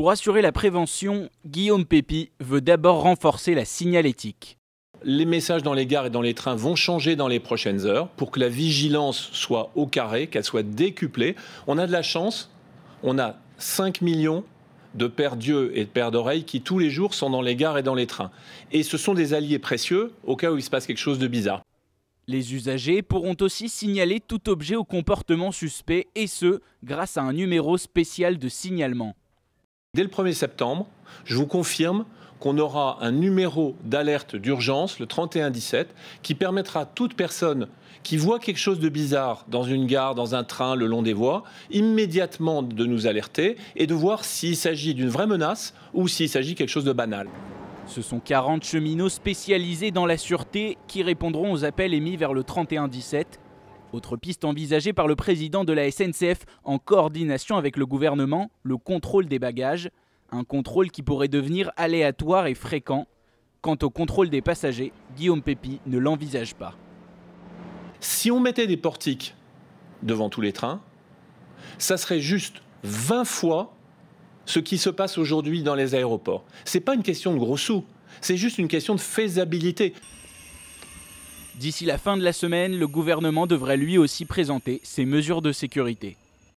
Pour assurer la prévention, Guillaume Pépi veut d'abord renforcer la signalétique. Les messages dans les gares et dans les trains vont changer dans les prochaines heures pour que la vigilance soit au carré, qu'elle soit décuplée. On a de la chance, on a 5 millions de paires d'yeux et de paires d'oreilles qui tous les jours sont dans les gares et dans les trains. Et ce sont des alliés précieux au cas où il se passe quelque chose de bizarre. Les usagers pourront aussi signaler tout objet au comportement suspect et ce, grâce à un numéro spécial de signalement. Dès le 1er septembre, je vous confirme qu'on aura un numéro d'alerte d'urgence, le 3117, qui permettra à toute personne qui voit quelque chose de bizarre dans une gare, dans un train, le long des voies, immédiatement de nous alerter et de voir s'il s'agit d'une vraie menace ou s'il s'agit de quelque chose de banal. Ce sont 40 cheminots spécialisés dans la sûreté qui répondront aux appels émis vers le 3117. Autre piste envisagée par le président de la SNCF en coordination avec le gouvernement, le contrôle des bagages. Un contrôle qui pourrait devenir aléatoire et fréquent. Quant au contrôle des passagers, Guillaume Pépi ne l'envisage pas. Si on mettait des portiques devant tous les trains, ça serait juste 20 fois ce qui se passe aujourd'hui dans les aéroports. Ce n'est pas une question de gros sous, c'est juste une question de faisabilité. D'ici la fin de la semaine, le gouvernement devrait lui aussi présenter ses mesures de sécurité.